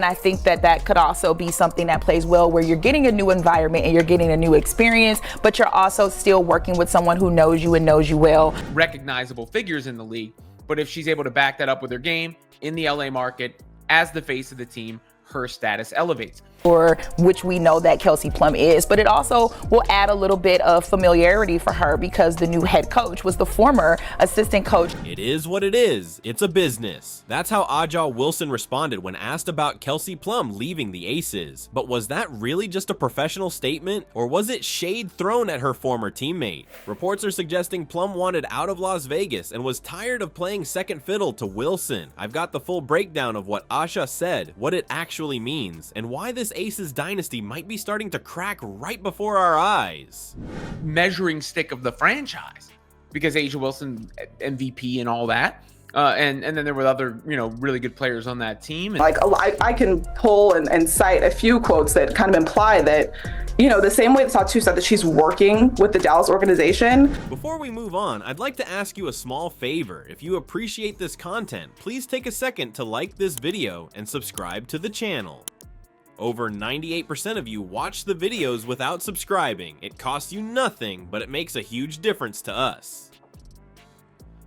And I think that that could also be something that plays well, where you're getting a new environment and you're getting a new experience, but you're also still working with someone who knows you and knows you well. Recognizable figures in the league, but if she's able to back that up with her game in the LA market as the face of the team, her status elevates. For which we know that Kelsey Plum is, but it also will add a little bit of familiarity for her because the new head coach was the former assistant coach. It is what it is. It's a business. That's how Aja Wilson responded when asked about Kelsey Plum leaving the Aces. But was that really just a professional statement, or was it shade thrown at her former teammate? Reports are suggesting Plum wanted out of Las Vegas and was tired of playing second fiddle to Wilson. I've got the full breakdown of what Aja said, what it actually means, and why this Aces dynasty might be starting to crack right before our eyes. Measuring stick of the franchise, because Aja Wilson MVP and all that, and then there were other really good players on that team. Like I can pull and cite a few quotes that kind of imply that the same way that Satu said that she's working with the Dallas organization. Before we move on, I'd like to ask you a small favor. If you appreciate this content, please take a second to like this video and subscribe to the channel. Over 98% of you watch the videos without subscribing. It costs you nothing, but it makes a huge difference to us.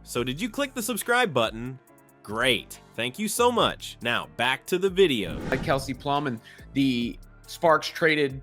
So did you click the subscribe button? Great, thank you so much. Now back to the video. Like Kelsey Plum and the Sparks traded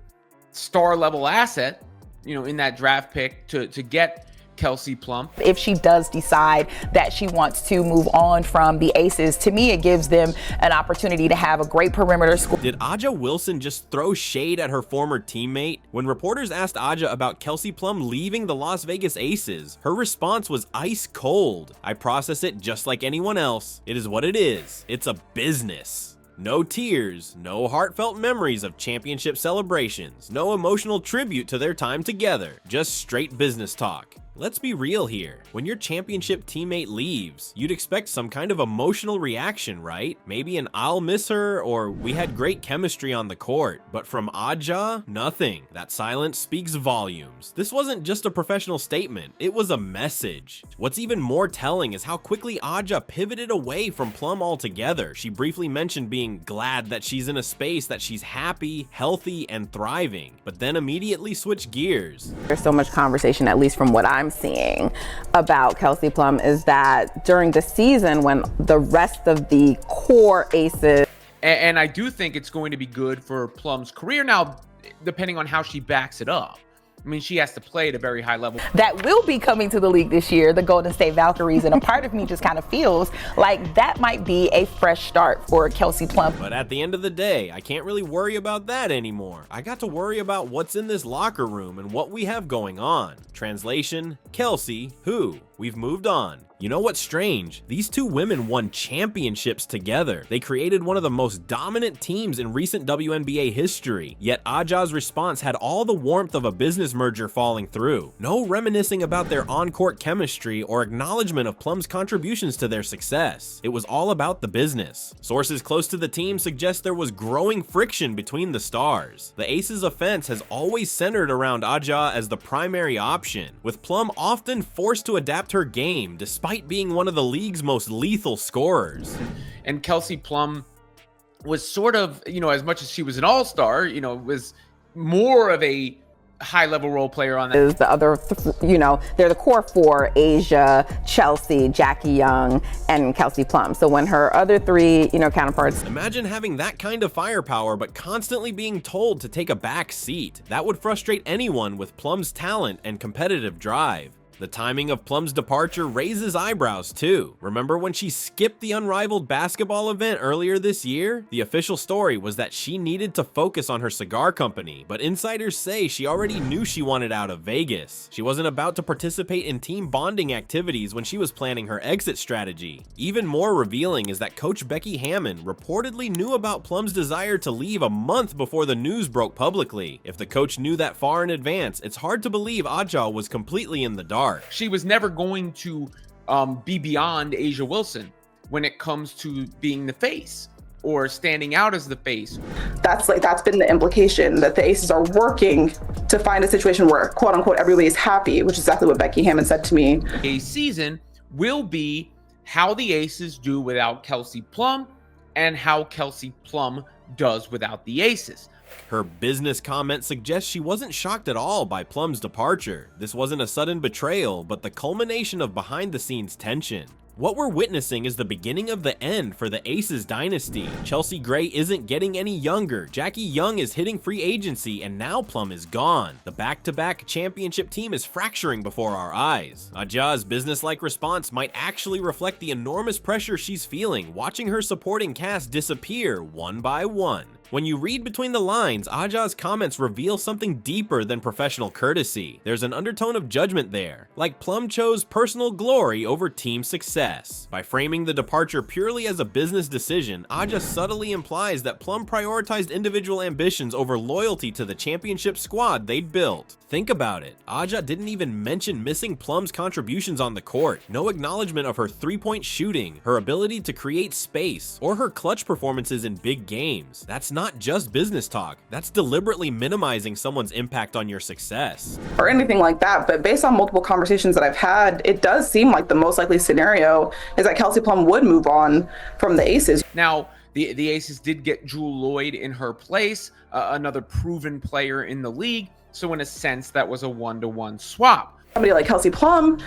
star level asset, in that draft pick to get Kelsey Plum. If she does decide that she wants to move on from the Aces, to me, it gives them an opportunity to have a great perimeter score. Did Aja Wilson just throw shade at her former teammate? When reporters asked Aja about Kelsey Plum leaving the Las Vegas Aces, her response was ice cold. I process it just like anyone else. It is what it is. It's a business. No tears, no heartfelt memories of championship celebrations, no emotional tribute to their time together, just straight business talk. Let's be real here. When your championship teammate leaves, you'd expect some kind of emotional reaction, right? Maybe an "I'll miss her" or "we had great chemistry on the court." But from Aja, nothing. That silence speaks volumes. This wasn't just a professional statement, it was a message. What's even more telling is how quickly Aja pivoted away from Plum altogether. She briefly mentioned being glad that she's in a space that she's happy, healthy, and thriving, but then immediately switched gears. There's so much conversation, at least from what I'm seeing, about Kelsey Plum is that during the season when the rest of the core Aces, and I do think it's going to be good for Plum's career now, depending on how she backs it up. I mean, she has to play at a very high level. That will be coming to the league this year, the Golden State Valkyries, and a part of me just kind of feels like that might be a fresh start for Kelsey Plum. But at the end of the day, I can't really worry about that anymore. I got to worry about what's in this locker room and what we have going on. Translation, Kelsey, who? We've moved on. You know what's strange? These two women won championships together. They created one of the most dominant teams in recent WNBA history, yet Aja's response had all the warmth of a business merger falling through. No reminiscing about their on-court chemistry or acknowledgement of Plum's contributions to their success. It was all about the business. Sources close to the team suggest there was growing friction between the stars. The Aces' offense has always centered around Aja as the primary option, with Plum often forced to adapt her game despite being one of the league's most lethal scorers. And Kelsey Plum was sort of, as much as she was an all-star, was more of a high-level role player on that. is the other, they're the core four: Asia, Chelsea, Jackie Young, and Kelsey Plum. So when her other three, counterparts. Imagine having that kind of firepower, but constantly being told to take a back seat. That would frustrate anyone with Plum's talent and competitive drive. The timing of Plum's departure raises eyebrows too. Remember when she skipped the unrivaled basketball event earlier this year? The official story was that she needed to focus on her cigar company, but insiders say she already knew she wanted out of Vegas. She wasn't about to participate in team bonding activities when she was planning her exit strategy. Even more revealing is that Coach Becky Hammon reportedly knew about Plum's desire to leave a month before the news broke publicly. If the coach knew that far in advance, it's hard to believe Aja was completely in the dark. She was never going to be beyond Aja Wilson when it comes to being the face or standing out as the face. That's been the implication, that the Aces are working to find a situation where, quote unquote, everybody is happy, which is exactly what Becky Hammon said to me. A season will be how the Aces do without Kelsey Plum and how Kelsey Plum does without the aces. Her business comment suggests she wasn't shocked at all by Plum's departure. This wasn't a sudden betrayal, but the culmination of behind-the-scenes tension. What we're witnessing is the beginning of the end for the Aces dynasty. Chelsea Gray isn't getting any younger, Jackie Young is hitting free agency, and now Plum is gone. The back-to-back championship team is fracturing before our eyes. Aja's business-like response might actually reflect the enormous pressure she's feeling, watching her supporting cast disappear one by one. When you read between the lines, Aja's comments reveal something deeper than professional courtesy. There's an undertone of judgment there, like Plum chose personal glory over team success. By framing the departure purely as a business decision, Aja subtly implies that Plum prioritized individual ambitions over loyalty to the championship squad they'd built. Think about it, Aja didn't even mention missing Plum's contributions on the court, no acknowledgement of her three-point shooting, her ability to create space, or her clutch performances in big games. That's not just business talk, that's deliberately minimizing someone's impact on your success. Or anything like that, but based on multiple conversations that I've had, it does seem like the most likely scenario is that Kelsey Plum would move on from the Aces. Now, the Aces did get Jewel Lloyd in her place, another proven player in the league, so in a sense that was a one-to-one swap. Somebody like Kelsey Plum,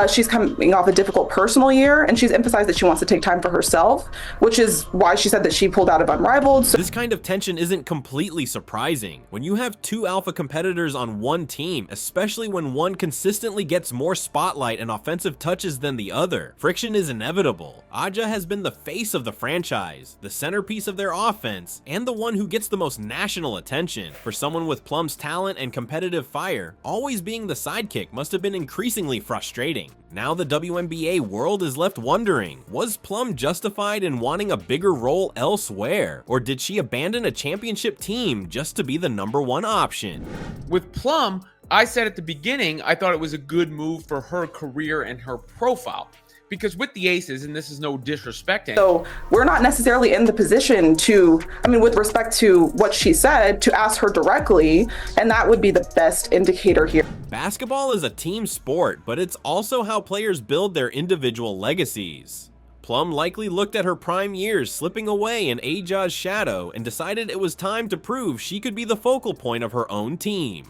she's coming off a difficult personal year, and she's emphasized that she wants to take time for herself, which is why she said that she pulled out of Unrivaled. So this kind of tension isn't completely surprising. When you have two alpha competitors on one team, especially when one consistently gets more spotlight and offensive touches than the other, friction is inevitable. Aja has been the face of the franchise, the centerpiece of their offense, and the one who gets the most national attention. For someone with Plum's talent and competitive fire, always being the sidekick must have been increasingly frustrating. Now the WNBA world is left wondering, was Plum justified in wanting a bigger role elsewhere? Or did she abandon a championship team just to be the #1 option? With Plum, I said at the beginning, I thought it was a good move for her career and her profile. Because with the Aces, and this is no disrespect, so we're not necessarily in the position to, with respect to what she said, to ask her directly, and that would be the best indicator here. Basketball is a team sport, but it's also how players build their individual legacies. Plum likely looked at her prime years slipping away in Aja's shadow and decided it was time to prove she could be the focal point of her own team.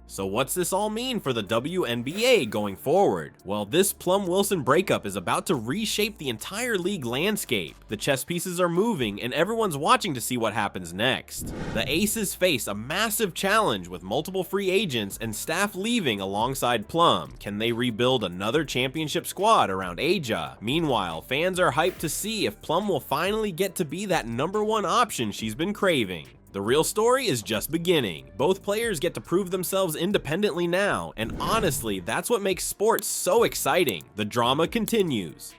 So what's this all mean for the WNBA going forward? Well, this Plum-Wilson breakup is about to reshape the entire league landscape. The chess pieces are moving and everyone's watching to see what happens next. The Aces face a massive challenge with multiple free agents and staff leaving alongside Plum. Can they rebuild another championship squad around Aja? Meanwhile, fans are hyped to see if Plum will finally get to be that #1 option she's been craving. The real story is just beginning. Both players get to prove themselves independently now, and honestly, that's what makes sports so exciting. The drama continues.